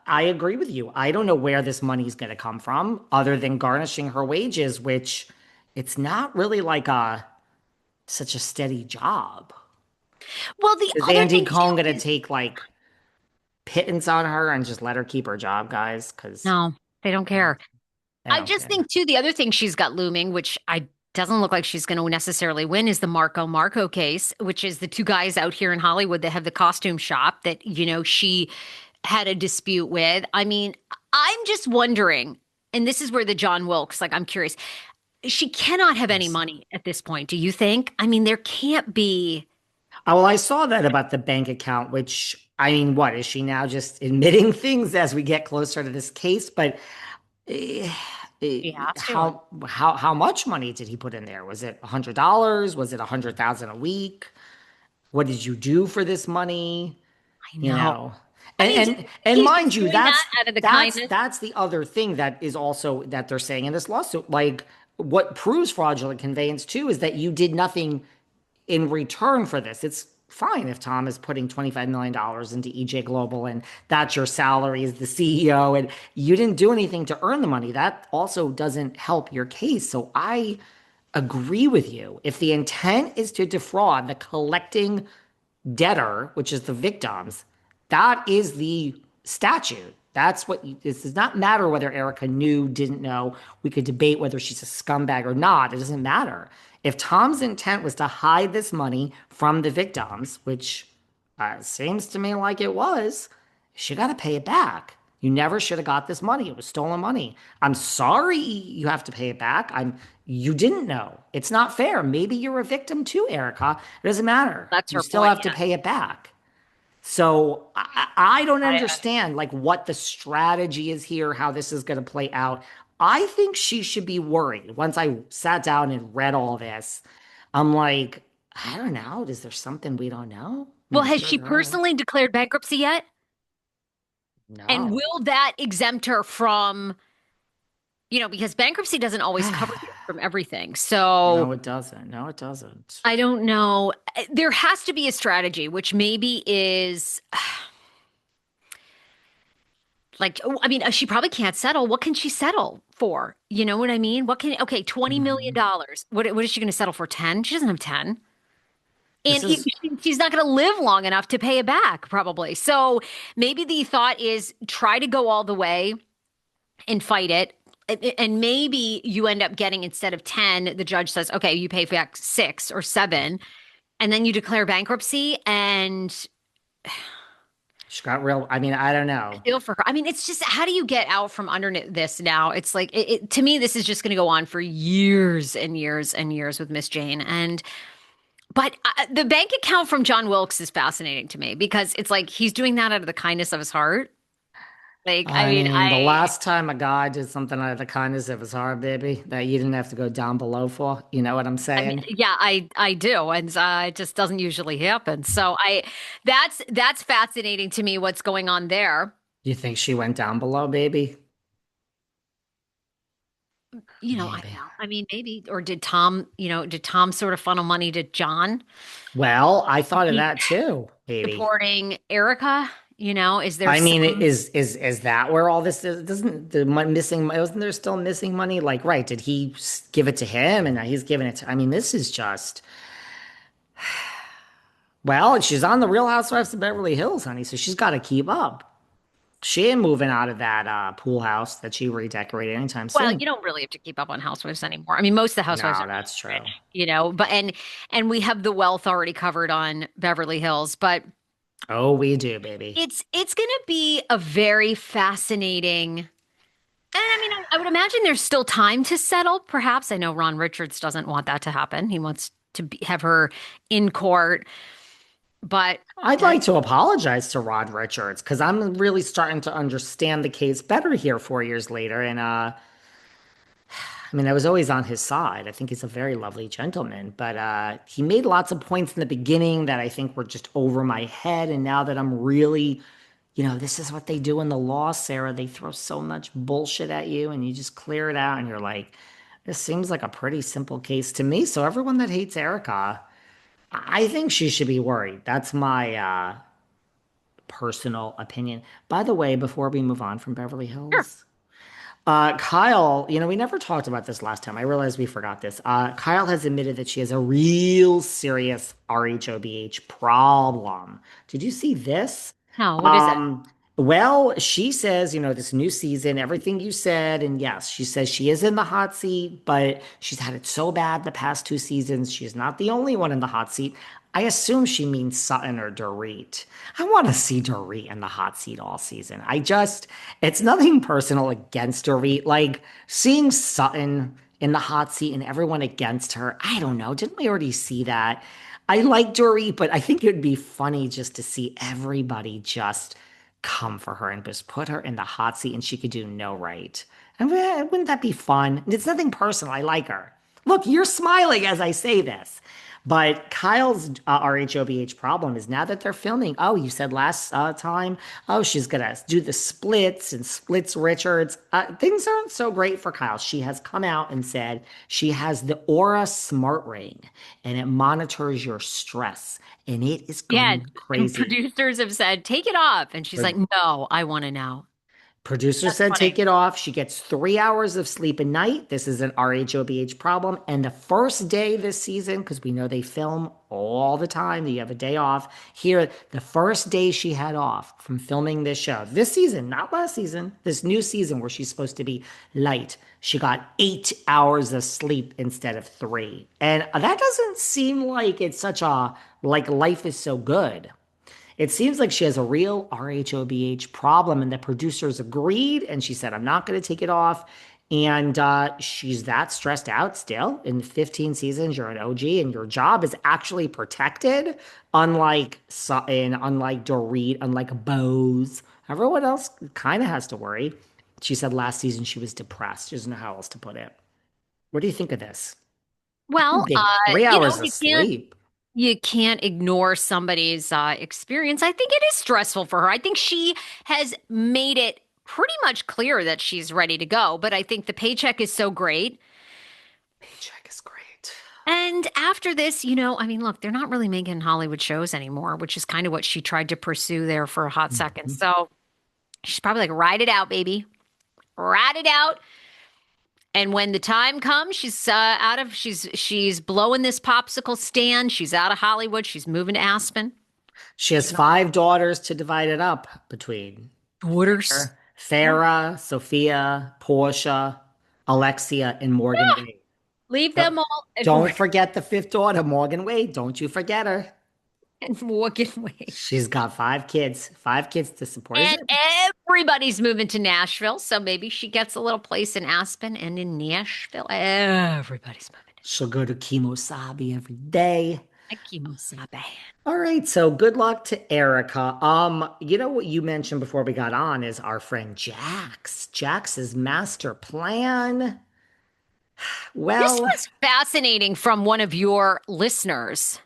I agree with you. I don't know where this money's going to come from other than garnishing her wages, which it's not really like a such a steady job. Well, the Is other Andy thing Cohen too going to is take like pittance on her and just let her keep her job, guys? Because no, they don't I care. I don't just care. think too, the other thing she's got looming, which I doesn't look like she's going to necessarily win, is the Marco case, which is the two guys out here in Hollywood that have the costume shop that, she had a dispute with. I mean, I'm just wondering, and this is where the John Wilkes, like, I'm curious. She cannot have any Yes. money at this point, do you think? I mean, there can't be. Oh, well, I saw that about the bank account, which I mean, what is she now just admitting things as we get closer to this case? But eh, She has to. how much money did he put in there? Was it $100? Was it 100,000 a week? What did you do for this money? I You know. know, I and mean, do you and think and he's mind just you, doing that out of the kindness? that's the other thing that is also that they're saying in this lawsuit. Like what proves fraudulent conveyance too is that you did nothing in return for this. It's fine if Tom is putting $25 million into EJ Global and that's your salary as the CEO and you didn't do anything to earn the money. That also doesn't help your case. So I agree with you. If the intent is to defraud the collecting debtor, which is the victims, that is the statute. That's what this does not matter whether Erika knew, didn't know. We could debate whether she's a scumbag or not. It doesn't matter. If Tom's intent was to hide this money from the victims, which seems to me like it was, she got to pay it back. You never should have got this money. It was stolen money. I'm sorry you have to pay it back. You didn't know. It's not fair. Maybe you're a victim too, Erica. It doesn't matter. That's You her still point. have to Yeah. pay it back. So I don't I, understand like what the strategy is here, how this is going to play out. I think she should be worried. Once I sat down and read all this, I'm like, I don't know. Is there something we don't know? I well, mean, I'm has sure she there is. personally declared bankruptcy yet? And No. will that exempt her from, because bankruptcy doesn't always cover you from everything. So No, it doesn't. No, it doesn't. I don't know. There has to be a strategy, which maybe is like, oh, I mean, she probably can't settle. What can she settle for? You know what I mean? Okay, $20 million. Mhm. dollars. What is she going to settle for? 10? She doesn't have 10. This And is she's not going to live long enough to pay it back, probably. So maybe the thought is try to go all the way and fight it. And maybe you end up getting, instead of 10, the judge says, okay, you pay back 6 or 7, and then you declare bankruptcy. And she got real. I mean, I don't I know. feel for her. I mean, it's just, how do you get out from under this now? It's like, to me, this is just going to go on for years and years and years with Miss Jane. But the bank account from John Wilkes is fascinating to me because it's like he's doing that out of the kindness of his heart. Like, I I mean, mean, the last time a guy did something out of the kindness of his heart, baby, that you didn't have to go down below for, you know what I'm I mean, saying? yeah, I do, and it just doesn't usually happen. So that's fascinating to me. What's going on there? You think she went down below, baby? I don't Maybe. know. I mean, maybe, or did Tom sort of funnel money to John? Well, I thought of He's that too, baby. supporting Erica. Is there I mean, some? is that where all this is? Doesn't the missing? Wasn't there still missing money? Like, right? Did he give it to him, and now he's giving it to? I mean, this is just. Well, she's on the Real Housewives of Beverly Hills, honey, so she's got to keep up. She ain't moving out of that pool house that she redecorated anytime Well, soon. you don't really have to keep up on housewives anymore. I mean, most of the housewives No, are that's rich, true. but and we have the wealth already covered on Beverly Hills, but Oh, we do, baby. it's going to be a very fascinating. And I mean, I would imagine there's still time to settle. Perhaps I know Ron Richards doesn't want that to happen. He wants to have her in court, but I'd like to apologize to Rod Richards because I'm really starting to understand the case better here 4 years later. And I mean, I was always on his side. I think he's a very lovely gentleman, but he made lots of points in the beginning that I think were just over my head. And now that I'm really, this is what they do in the law, Sarah. They throw so much bullshit at you and you just clear it out and you're like, this seems like a pretty simple case to me. So everyone that hates Erica, I think she should be worried. That's my personal opinion. By the way, before we move on from Beverly Sure. Hills, Kyle, we never talked about this last time. I realized we forgot this. Kyle has admitted that she has a real serious RHOBH problem. Did you see this? No, what is it? Um, well, she says, this new season, everything you said, and yes, she says she is in the hot seat, but she's had it so bad the past 2 seasons. She's not the only one in the hot seat. I assume she means Sutton or Dorit. I want to see Dorit in the hot seat all season. It's nothing personal against Dorit. Like seeing Sutton in the hot seat and everyone against her. I don't know. Didn't we already see that? I like Dorit, but I think it would be funny just to see everybody just come for her and just put her in the hot seat and she could do no right. And wouldn't that be fun? It's nothing personal. I like her. Look, you're smiling as I say this. But Kyle's RHOBH problem is now that they're filming. Oh, you said last time, oh, she's going to do the splits and splits Richards. Things aren't so great for Kyle. She has come out and said she has the Aura Smart Ring and it monitors your stress and it is Yeah, going and crazy. producers have said, take it off. And she's like, no, I want to know. Producer That's said funny. take it off. She gets 3 hours of sleep a night. This is an RHOBH problem. And the first day this season, because we know they film all the time, that you have a day off. Here, the first day she had off from filming this show, this season, not last season, this new season where she's supposed to be light, she got 8 hours of sleep instead of three. And that doesn't seem like it's such a, like life is so good. It seems like she has a real RHOBH problem, and the producers agreed. And she said, I'm not going to take it off. And she's that stressed out still. In 15 seasons, you're an OG, and your job is actually protected, unlike Sutton, unlike Dorit, unlike Bose. Everyone else kind of has to worry. She said last season she was depressed. She doesn't know how else to put it. What do you think of this? Well, Big 3 hours of you can't sleep. you can't ignore somebody's experience. I think it is stressful for her. I think she has made it pretty much clear that she's ready to go, but I think the paycheck is so great. Paycheck is great. And after this, I mean, look, they're not really making Hollywood shows anymore, which is kind of what she tried to pursue there for a hot second. Mhm. So she's probably like, ride it out, baby. Ride it out. And when the time comes, she's blowing this popsicle stand. She's out of Hollywood. She's moving to Aspen. She has 5 daughters to divide it up between Waters. Yeah. Farah, Sophia, Portia, Alexia, and Morgan Wade. Leave Don't them all and don't forget the fifth daughter, Morgan Wade. Don't you forget her. and walk away. She's got 5 kids, 5 kids to support. Is And it? everybody's moving to Nashville, so maybe she gets a little place in Aspen and in Nashville. Everybody's moving She'll go to Kimosabi every day. to Kimosabe. All right, so good luck to Erica. What you mentioned before we got on is our friend Jax. Jax's master plan. This Well, was fascinating from one of your listeners.